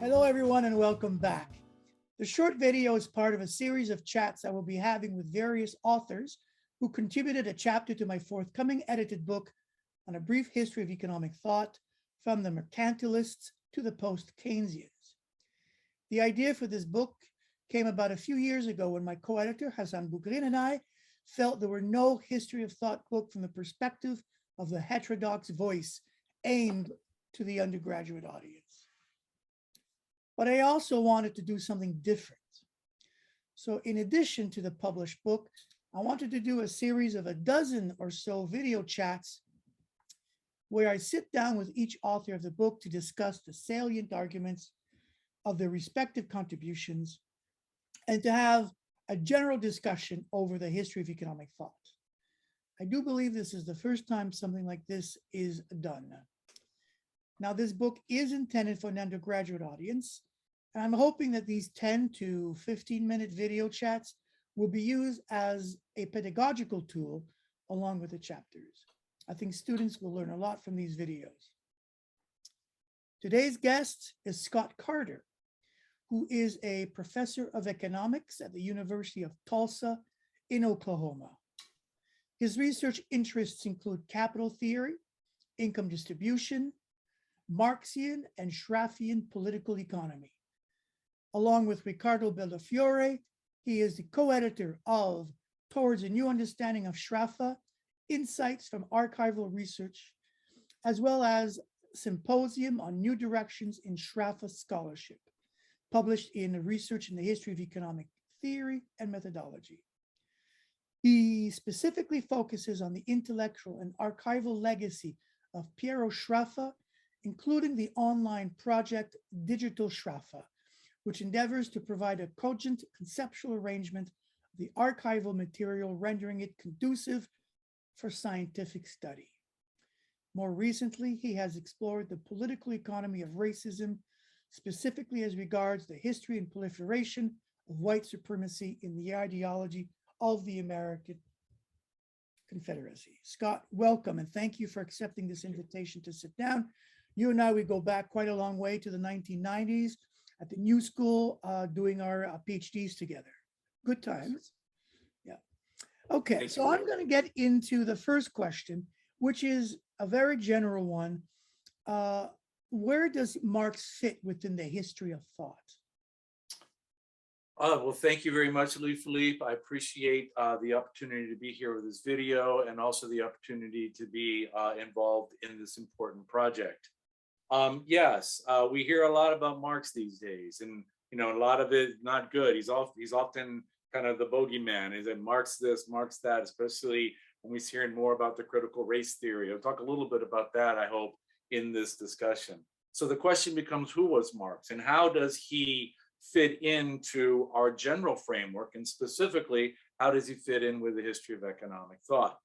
Hello, everyone, and welcome back. The short video is part of a series of chats I will be having with various authors who contributed a chapter to my forthcoming edited book on a brief history of economic thought from the Mercantilists to the Post-Keynesians. The idea for this book came about a few years ago when my co-editor, Hassan Bougrine, and I felt there were no history of thought book from the perspective of the heterodox voice aimed to the undergraduate audience. But I also wanted to do something different. So in addition to the published book, I wanted to do a series of a dozen or so video chats where I sit down with each author of the book to discuss the salient arguments of their respective contributions and to have a general discussion over the history of economic thought. I do believe this is the first time something like this is done. Now, this book is intended for an undergraduate audience, and I'm hoping that these 10 to 15-minute video chats will be used as a pedagogical tool along with the chapters. I think students will learn a lot from these videos. Today's guest is Scott Carter, who is a professor of economics at the University of Tulsa in Oklahoma. His research interests include capital theory, income distribution, Marxian and Schraffian political economy. Along with Riccardo Bellafiore, he is the co-editor of Towards a New Understanding of Schraffa, Insights from Archival Research, as well as Symposium on New Directions in Schraffa Scholarship, published in Research in the History of Economic Theory and Methodology. He specifically focuses on the intellectual and archival legacy of Piero Schraffa, including the online project Digital Schraffa, which endeavors to provide a cogent conceptual arrangement of the archival material, rendering it conducive for scientific study. More recently, he has explored the political economy of racism, specifically as regards the history and proliferation of white supremacy in the ideology of the American Confederacy. Scott, welcome, and thank you for accepting this invitation to sit down. You and I, we go back quite a long way to the 1990s at the New School doing our PhDs together. Good times. Yeah. Okay, so I'm going to get into the first question, which is a very general one. Where does Marx fit within the history of thought? Well, thank you very much, Louis-Philippe. I appreciate the opportunity to be here with this video and also the opportunity to be involved in this important project. Yes, we hear a lot about Marx these days, and a lot of it not good. He's often kind of the bogeyman. Is it Marx this, Marx that, especially when we're hearing more about the critical race theory. I'll talk a little bit about that, I hope, in this discussion. So the question becomes, who was Marx and how does he fit into our general framework, and specifically, how does he fit in with the history of economic thought?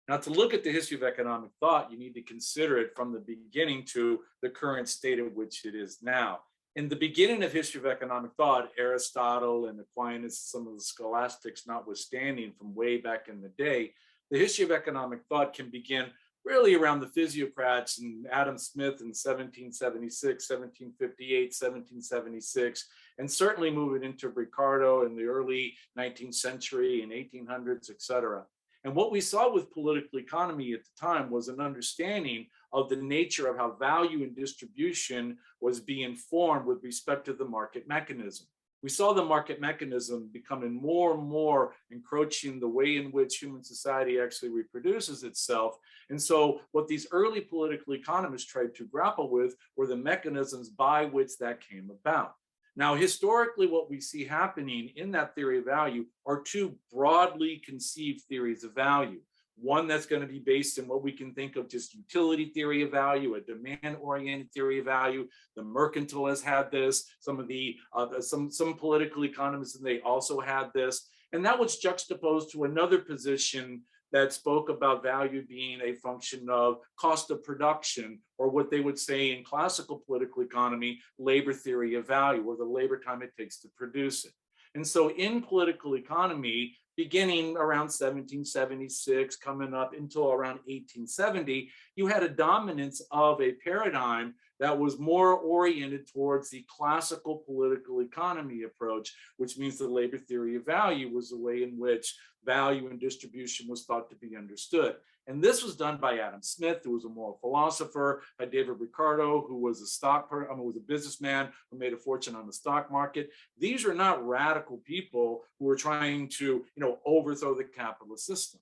Now, to look at the history of economic thought, you need to consider it from the beginning to the current state of which it is now. In the beginning of history of economic thought, Aristotle and Aquinas, some of the scholastics notwithstanding from way back in the day, the history of economic thought can begin really around the physiocrats and Adam Smith in 1776, 1758, 1776, and certainly moving into Ricardo in the early 19th century and 1800s, et cetera. And what we saw with political economy at the time was an understanding of the nature of how value and distribution was being formed with respect to the market mechanism. We saw the market mechanism becoming more and more encroaching the way in which human society actually reproduces itself. And so what these early political economists tried to grapple with were the mechanisms by which that came about. Now, historically, what we see happening in that theory of value are two broadly conceived theories of value. One that's going to be based in what we can think of just utility theory of value, a demand-oriented theory of value. The mercantilists had this. Some of the some political economists, and they also had this. And that was juxtaposed to another position that spoke about value being a function of cost of production, or what they would say in classical political economy, labor theory of value, or the labor time it takes to produce it. And so in political economy, beginning around 1776, coming up until around 1870, you had a dominance of a paradigm that was more oriented towards the classical political economy approach, which means the labor theory of value was the way in which value and distribution was thought to be understood. And this was done by Adam Smith, who was a moral philosopher, by David Ricardo, who was was a businessman who made a fortune on the stock market. These are not radical people who were trying to, overthrow the capitalist system.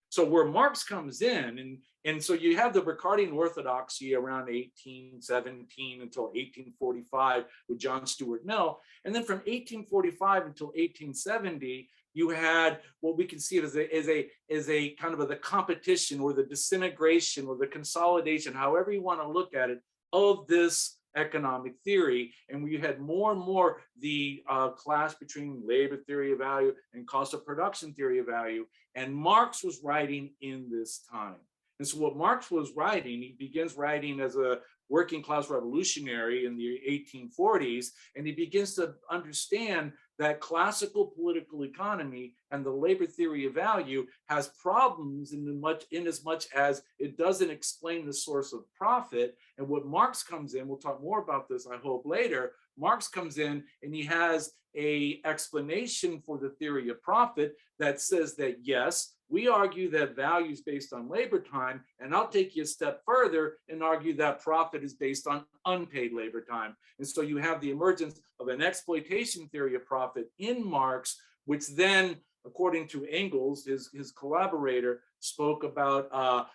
So where Marx comes in, and so you have the Ricardian orthodoxy around 1817 until 1845 with John Stuart Mill, and then from 1845 until 1870. You had what we can see as a kind of the competition or the disintegration or the consolidation, however you want to look at it, of this economic theory. And we had more and more the clash between labor theory of value and cost of production theory of value. And Marx was writing in this time. And so what Marx was writing, he begins writing as a working class revolutionary in the 1840s, and he begins to understand that classical political economy and the labor theory of value has problems in as much as it doesn't explain the source of profit. And what Marx comes in, we'll talk more about this, I hope, later. Marx comes in and he has an explanation for the theory of profit that says that, yes, we argue that value is based on labor time, and I'll take you a step further and argue that profit is based on unpaid labor time. And so you have the emergence of an exploitation theory of profit in Marx, which then, according to Engels, his collaborator, spoke about,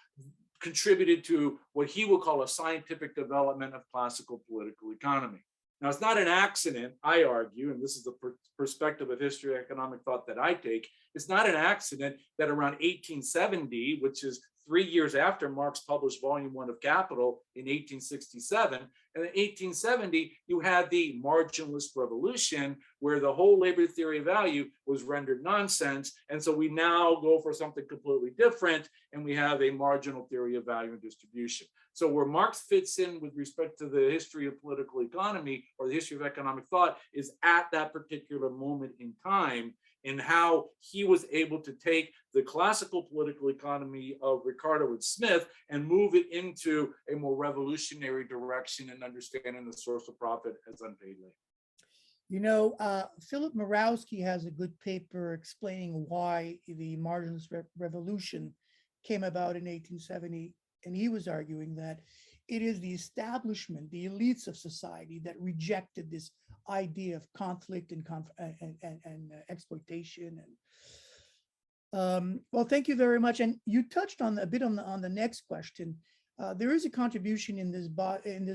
contributed to what he would call a scientific development of classical political economy. Now, it's not an accident, I argue, and this is the perspective of history of economic thought that I take, it's not an accident that around 1870, which is 3 years after Marx published Volume 1 of Capital in 1867, and in 1870, you had the marginalist revolution, where the whole labor theory of value was rendered nonsense. And so we now go for something completely different, and we have a marginal theory of value and distribution. So where Marx fits in with respect to the history of political economy or the history of economic thought is at that particular moment in time, in how he was able to take the classical political economy of Ricardo and Smith and move it into a more revolutionary direction and understanding the source of profit as unpaid labor. Philip Murawski has a good paper explaining why the marginalist revolution came about in 1870. And he was arguing that it is the establishment, the elites of society that rejected this idea of conflict and exploitation. And well, thank you very much. And you touched on a bit on the next question. There is a contribution in this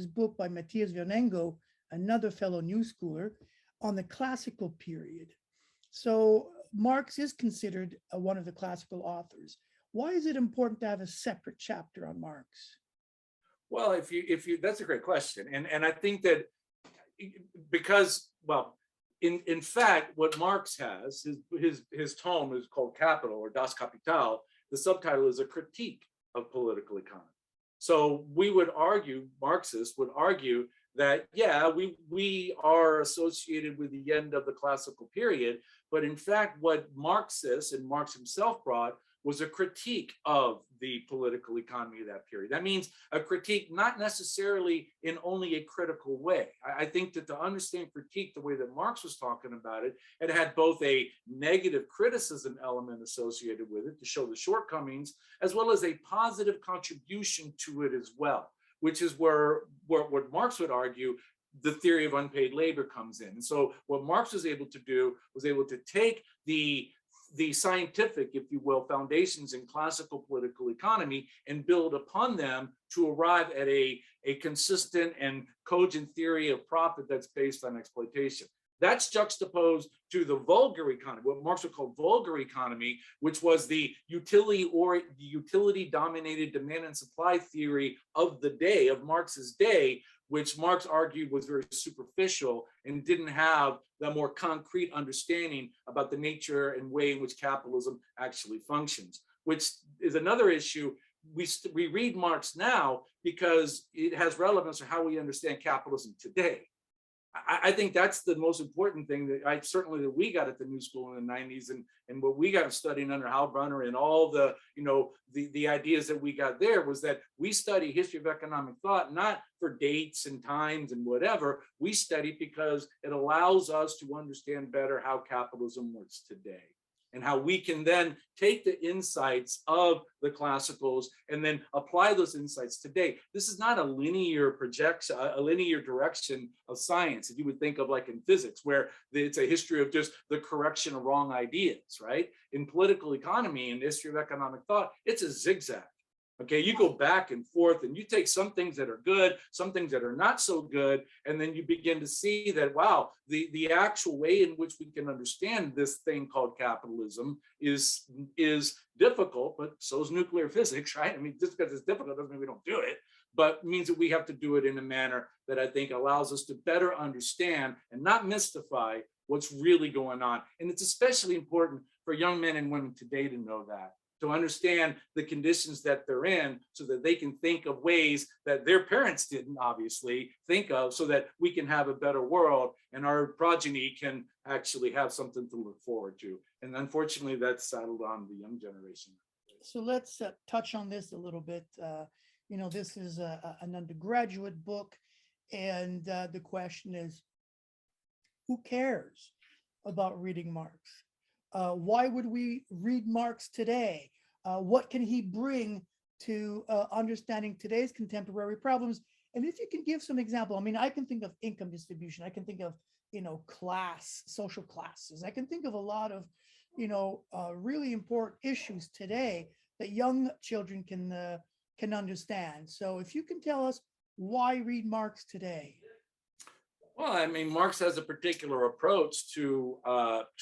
book by Matthias Vernengo, another fellow New Schooler, on the classical period. So Marx is considered one of the classical authors. Why is it important to have a separate chapter on Marx? Well, if you that's a great question. And I think that because, well, in fact, what Marx has, his tome is called Capital, or Das Kapital. The subtitle is a critique of political economy. So we would argue, Marxists would argue that, yeah, we are associated with the end of the classical period, but in fact, what Marxists and Marx himself brought was a critique of the political economy of that period. That means a critique not necessarily in only a critical way. I think that to understand critique the way that Marx was talking about it, it had both a negative criticism element associated with it to show the shortcomings, as well as a positive contribution to it as well, which is where what Marx would argue the theory of unpaid labor comes in. And so what Marx was able to do was able to take the scientific, if you will, foundations in classical political economy and build upon them to arrive at a consistent and cogent theory of profit that's based on exploitation. That's juxtaposed to the vulgar economy, what Marx would call vulgar economy, which was the utility-dominated demand and supply theory of the day, of Marx's day, which Marx argued was very superficial and didn't have the more concrete understanding about the nature and way in which capitalism actually functions, which is another issue. We read Marx now because it has relevance to how we understand capitalism today. I think that's the most important thing that that we got at the New School in the 90s, and what we got studying under Hal Brunner and all the, the ideas that we got there was that we study history of economic thought, not for dates and times and whatever. We study because it allows us to understand better how capitalism works today, and how we can then take the insights of the classicals and then apply those insights today. This is not a linear projection, a linear direction of science that you would think of like in physics, where it's a history of just the correction of wrong ideas, right? In political economy and history of economic thought, it's a zigzag. Okay, you go back and forth and you take some things that are good, some things that are not so good, and then you begin to see that, wow, the actual way in which we can understand this thing called capitalism is difficult, but so is nuclear physics, right? I mean, just because it's difficult doesn't mean we don't do it, but means that we have to do it in a manner that I think allows us to better understand and not mystify what's really going on. And it's especially important for young men and women today to know that, to understand the conditions that they're in so that they can think of ways that their parents didn't obviously think of, so that we can have a better world and our progeny can actually have something to look forward to. And unfortunately, that's saddled on the young generation. So let's touch on this a little bit. This is an undergraduate book, and the question is, who cares about reading Marx? Why would we read Marx today? What can he bring to understanding today's contemporary problems? And if you can give some example, I mean, I can think of income distribution. I can think of, class, social classes. I can think of a lot of, really important issues today that young children can understand. So if you can tell us why read Marx today? Well, I mean, Marx has a particular approach to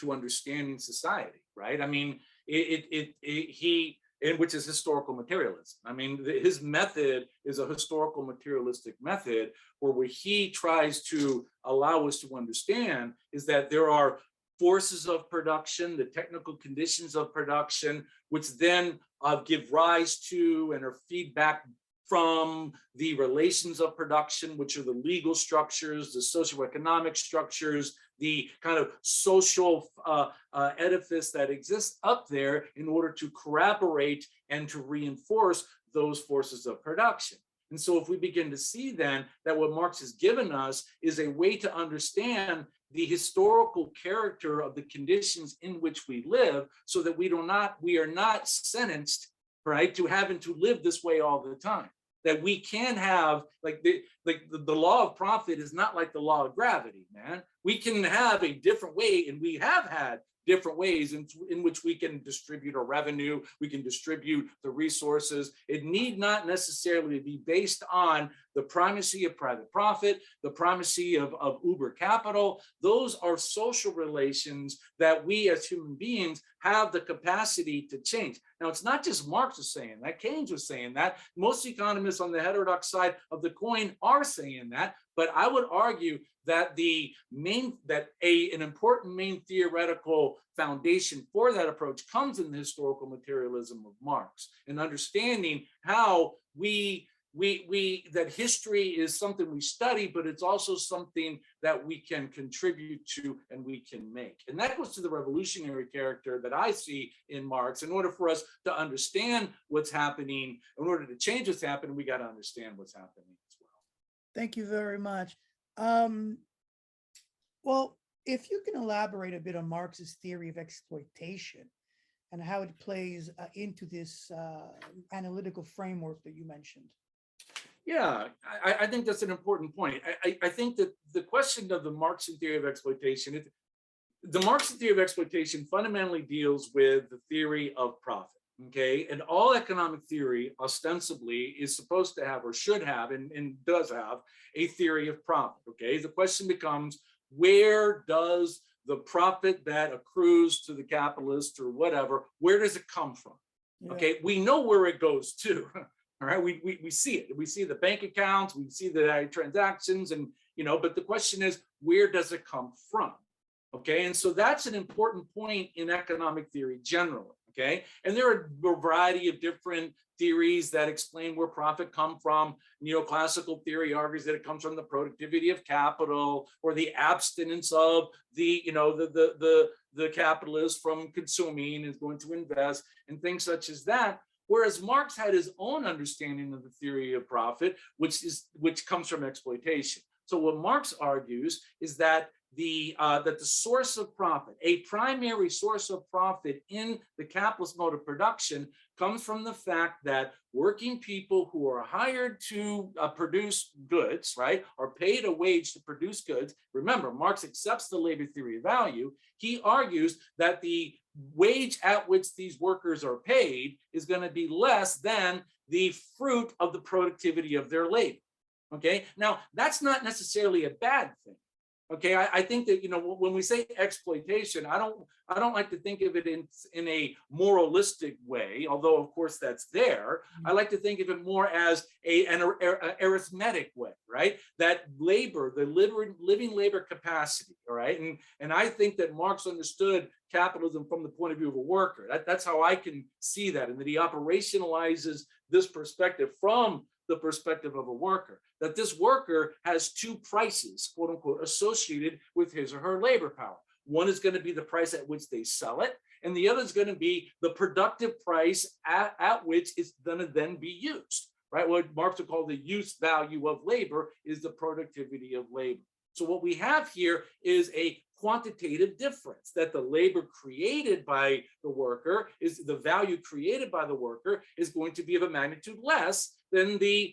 understanding society, right? I mean, which is historical materialism. I mean, his method is a historical materialistic method where he tries to allow us to understand is that there are forces of production, the technical conditions of production, which then give rise to and are feedback from the relations of production, which are the legal structures, the socioeconomic structures, the kind of social edifice that exists up there in order to corroborate and to reinforce those forces of production. And so if we begin to see then that what Marx has given us is a way to understand the historical character of the conditions in which we live, so that we are not sentenced, right, to having to live this way all the time. That we can have, the law of profit is not like the law of gravity, man. We can have a different way, and we have had different ways in which we can distribute our revenue, we can distribute the resources. It need not necessarily be based on the primacy of private profit, the primacy of uber capital. Those are social relations that we as human beings have the capacity to change. Now, it's not just Marx was saying that, Keynes was saying that, most economists on the heterodox side of the coin are saying that, but I would argue that an important main theoretical foundation for that approach comes in the historical materialism of Marx, and understanding how that history is something we study, but it's also something that we can contribute to and we can make. And that goes to the revolutionary character that I see in Marx. In order for us to understand what's happening, in order to change what's happening, we got to understand what's happening as well. Thank you very much. Well, if you can elaborate a bit on Marx's theory of exploitation and how it plays into this analytical framework that you mentioned. Yeah, I think that's an important point. I think that the question of the Marxian theory of exploitation, the Marxian theory of exploitation fundamentally deals with the theory of profit. Okay, and all economic theory ostensibly is supposed to have, or should have, and does have, a theory of profit. Okay, the question becomes, where does the profit that accrues to the capitalist or whatever, where does it come from? Yeah. Okay, we know where it goes to. All right, we see it. We see the bank accounts, we see the transactions, and but the question is, where does it come from? Okay, and so that's an important point in economic theory generally. Okay, and there are a variety of different theories that explain where profit come from. Neoclassical theory argues that it comes from the productivity of capital, or the abstinence of the the capitalist from consuming is going to invest, and things such as that. Whereas Marx had his own understanding of the theory of profit, which comes from exploitation. So what Marx argues is that the source of profit, a primary source of profit in the capitalist mode of production, comes from the fact that working people who are hired to produce goods, right, are paid a wage to produce goods. Remember, Marx accepts the labor theory of value. He argues that the wage at which these workers are paid is going to be less than the fruit of the productivity of their labor. Okay, now that's not necessarily a bad thing. Okay, I think that when we say exploitation, I don't like to think of it in a moralistic way, although of course that's there. I like to think of it more as an arithmetic way, right? That labor, the living labor capacity, all right? And I think that Marx understood capitalism from the point of view of a worker. That's how I can see that, and that he operationalizes this perspective from the perspective of a worker, that this worker has two prices, quote unquote, associated with his or her labor power. One is going to be the price at which they sell it, and the other is going to be the productive price at which it's going to then be used, right? What Marx would call the use value of labor is the productivity of labor. So what we have here is a quantitative difference, that the labor created by the worker is the value created by the worker is going to be of a magnitude less than the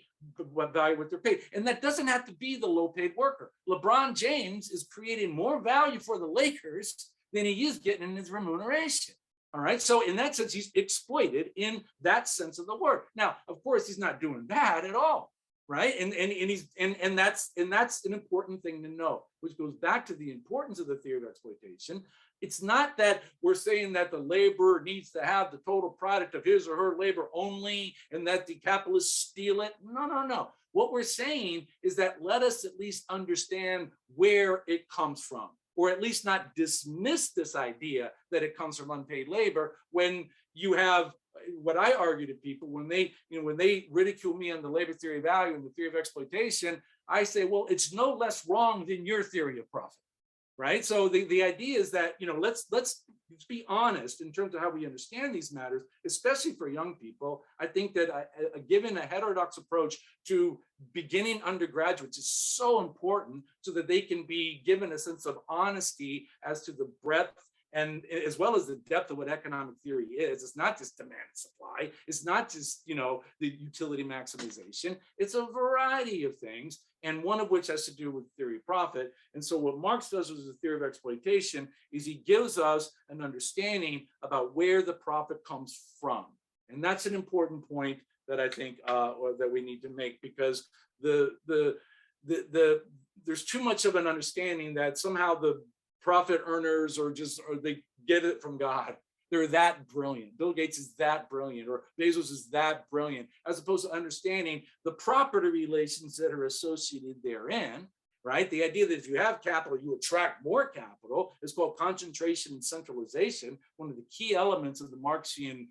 value what they're paid. And that doesn't have to be the low paid worker. LeBron James is creating more value for the Lakers than he is getting in his remuneration. All right. So in that sense, he's exploited in that sense of the word. Now, of course, he's not doing bad at all. Right. And that's an important thing to know, which goes back to the importance of the theory of exploitation. It's not that we're saying that the laborer needs to have the total product of his or her labor only, and that the capitalists steal it. No. What we're saying is that let us at least understand where it comes from, or at least not dismiss this idea that it comes from unpaid labor when you have what I argue to people when they ridicule me on the labor theory of value and the theory of exploitation. I say, well, it's no less wrong than your theory of profit, right? So the idea is that let's be honest in terms of how we understand these matters, especially for young people. I think that given a heterodox approach to beginning undergraduates is so important, so that they can be given a sense of honesty as to the breadth and as well as the depth of what economic theory is. It's not just demand and supply. It's not just, the utility maximization. It's a variety of things, and one of which has to do with theory of profit. And so what Marx does with the theory of exploitation is he gives us an understanding about where the profit comes from. And that's an important point that I think or that we need to make, because there's too much of an understanding that somehow the profit earners or they get it from God. They're that brilliant. Bill Gates is that brilliant, or Bezos is that brilliant, as opposed to understanding the property relations that are associated therein, right? The idea that if you have capital, you attract more capital is called concentration and centralization, one of the key elements of the Marxian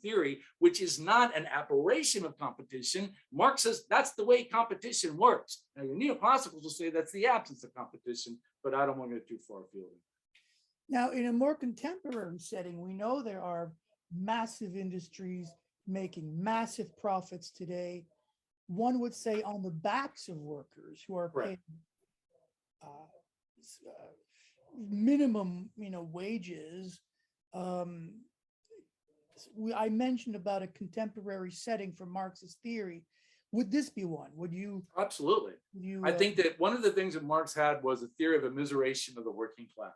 theory, which is not an aberration of competition. Marx says that's the way competition works. Now, your neoclassicals will say that's the absence of competition, but I don't want to get too far afield. Now, in a more contemporary setting, we know there are massive industries making massive profits today. One would say on the backs of workers who are paid minimum, wages. I mentioned about a contemporary setting for Marxist theory. Would this be one? Would you? Absolutely. I think that one of the things that Marx had was a theory of immiseration of the working class.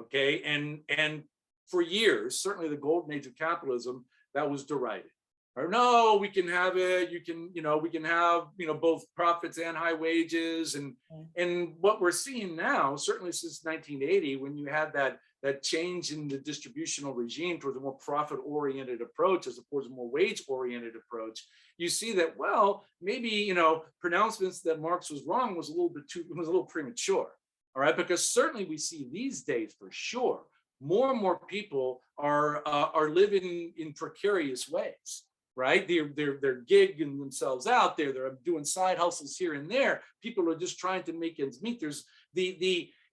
Okay, and for years, certainly the golden age of capitalism, that was derided. Or no, we can have it. We can have both profits and high wages, and what we're seeing now, certainly since 1980, when you had that change in the distributional regime towards a more profit-oriented approach as opposed to a more wage-oriented approach, you see that, well, maybe pronouncements that Marx was wrong was a little premature. All right, because certainly we see these days for sure more and more people are living in precarious ways, right? They're gigging themselves out there. They're doing side hustles here and there. People are just trying to make ends meet. There's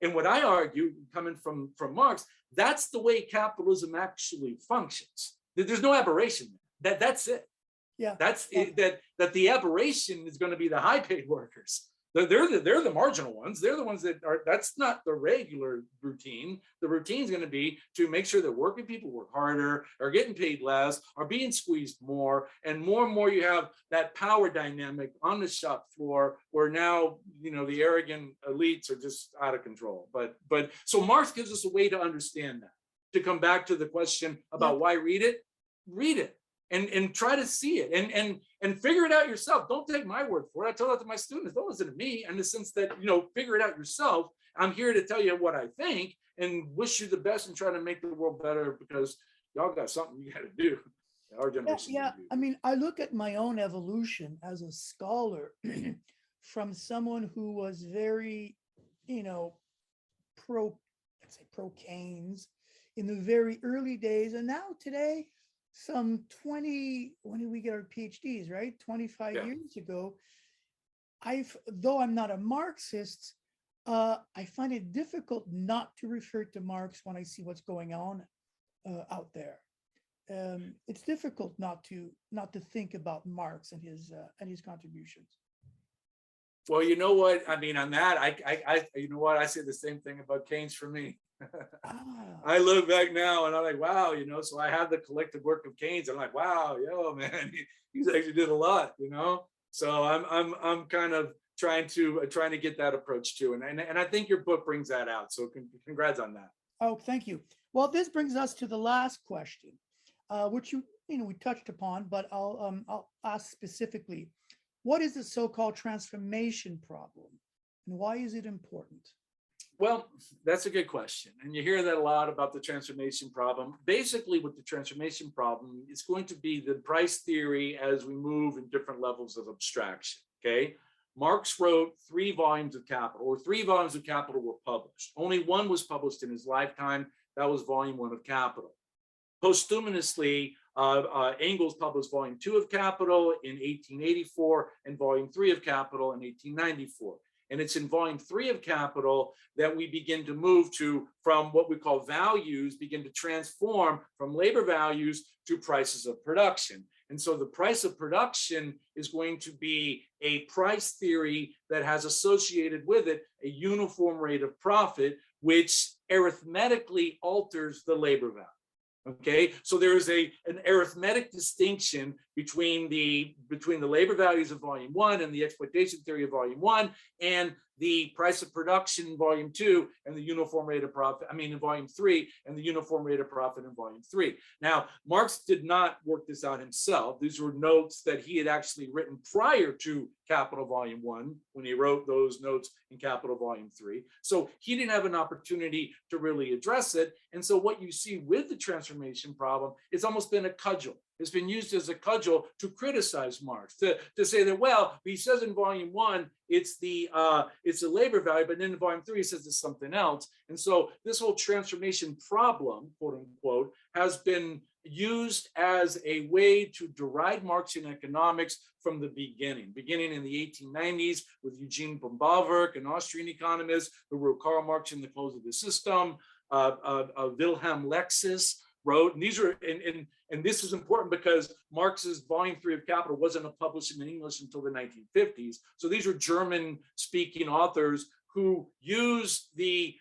and what I argue, coming from Marx, that's the way capitalism actually functions. There's no aberration. That's it. Yeah. That's it, that the aberration is going to be the high paid workers. They're the marginal ones. They're the ones that are, that's not the regular routine. The routine is going to be to make sure that working people work harder, are getting paid less, are being squeezed more, and more you have that power dynamic on the shop floor where now, you know, the arrogant elites are just out of control. But so Marx gives us a way to understand that. To come back to the question about why read it and try to see it and figure it out yourself. Don't take my word for it. I tell that to my students. Don't listen to me, in the sense that, you know, figure it out yourself. I'm here to tell you what I think and wish you the best and try to make the world better, because y'all got something you got to do. Our generation. Yeah. I mean, I look at my own evolution as a scholar from someone who was very, you know, let's say pro Keynes in the very early days. And now today, some 20, when did we get our PhDs, right? 25 years ago, though I'm not a Marxist, I find it difficult not to refer to Marx when I see what's going on out there. It's difficult not to think about Marx and his contributions. Well, you know what? I mean, on that, I you know what? I say the same thing about Keynes for me. I look back now and I'm like, wow, you know, so I have the collective work of Keynes. I'm like, wow, yo, man, he's actually did a lot, you know. So I'm kind of trying to get that approach too, and I think your book brings that out. So congrats on that. Oh, thank you. Well, this brings us to the last question, which we touched upon, but I'll ask specifically: what is the so-called transformation problem, and why is it important? Well, that's a good question. And you hear that a lot about the transformation problem. Basically, with the transformation problem, it's going to be the price theory as we move in different levels of abstraction, okay? Marx wrote 3 volumes of Capital, or 3 volumes of Capital were published. Only one was published in his lifetime. That was volume 1 of Capital. Posthumously, Engels published volume 2 of Capital in 1884 and volume 3 of Capital in 1894. And it's in volume 3 of Capital that we begin to move to, from what we call values, begin to transform from labor values to prices of production. And so the price of production is going to be a price theory that has associated with it a uniform rate of profit, which arithmetically alters the labor value. Okay, so there is an arithmetic distinction between the labor values of volume 1 and the exploitation theory of volume 1 and the price of production in volume 2 and the uniform rate of profit, in volume 3, and the uniform rate of profit in volume 3. Now, Marx did not work this out himself. These were notes that he had actually written prior to Capital Volume 1, when he wrote those notes in Capital Volume 3. So he didn't have an opportunity to really address it. And so what you see with the transformation problem, it's almost been a cudgel. It's been used as a cudgel to criticize Marx, to say that, well, he says in volume 1, it's the labor value, but then in volume 3, he says it's something else. And so this whole transformation problem, quote unquote, has been used as a way to deride Marxian economics from the beginning in the 1890s with Eugene von Bauwerk, an Austrian economist who wrote Karl Marx in the Close of the System, Wilhelm Lexis wrote, and these are, and this is important because Marx's volume 3 of Capital wasn't published in English until the 1950s. So these are German-speaking authors who use the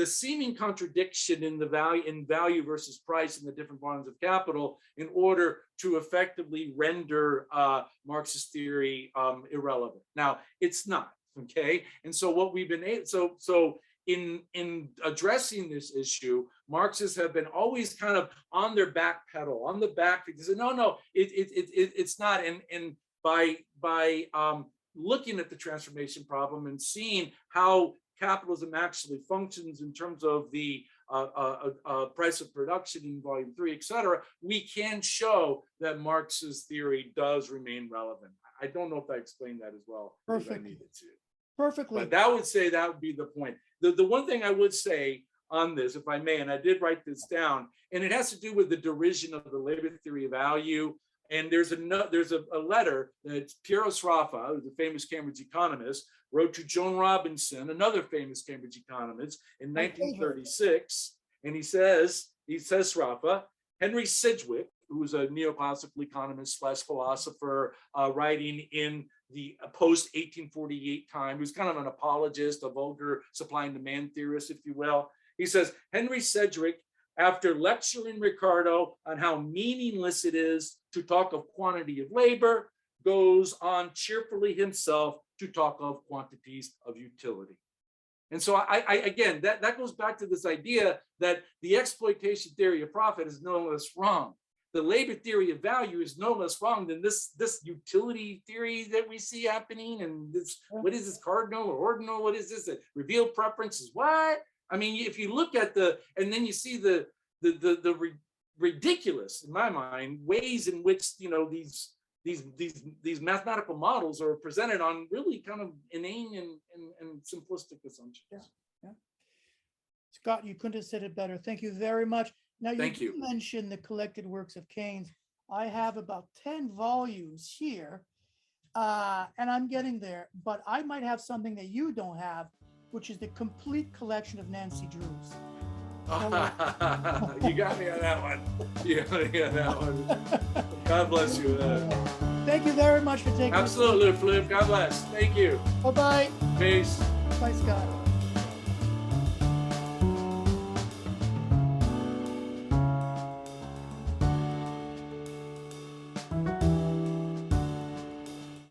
seeming contradiction in the value versus price in the different volumes of Capital in order to effectively render Marxist theory irrelevant. Now, it's not, okay? And so what we've been in addressing this issue, Marxists have been always kind of on their back pedal, on the back, because no, it's not. And by looking at the transformation problem and seeing how capitalism actually functions in terms of the price of production in volume 3, et cetera, we can show that Marx's theory does remain relevant. I don't know if I explained that as well as I needed to. Perfectly. But that would be the point. The one thing I would say on this, if I may, and I did write this down, and it has to do with the derision of the labor theory of value. And there's a letter that Piero Sraffa, who's a famous Cambridge economist, wrote to Joan Robinson, another famous Cambridge economist, in 1936. And he says Sraffa, Henry Sidgwick, who was a neoclassical economist / philosopher writing in the post-1848 time, who's kind of an apologist, a vulgar supply and demand theorist, if you will. He says, Henry Sidgwick, after lecturing Ricardo on how meaningless it is to talk of quantity of labor, goes on cheerfully himself to talk of quantities of utility. And so again, that goes back to this idea that the exploitation theory of profit is no less wrong. The labor theory of value is no less wrong than this utility theory that we see happening. And this, what is this, cardinal or ordinal? What is this? Revealed preferences? What? I mean, if you look at and then you see the ridiculous, in my mind, ways in which, you know, these mathematical models are presented on really kind of inane and simplistic assumptions. Yeah. Scott, you couldn't have said it better. Thank you very much. Now, you mentioned the collected works of Keynes. I have about 10 volumes here, and I'm getting there, but I might have something that you don't have, which is the complete collection of Nancy Drew's. You got me on that one. You got me on that one. God bless you. Thank you very much for taking. Absolutely, Flip. God bless. Thank you. Bye-bye. Peace. Bye, Scott.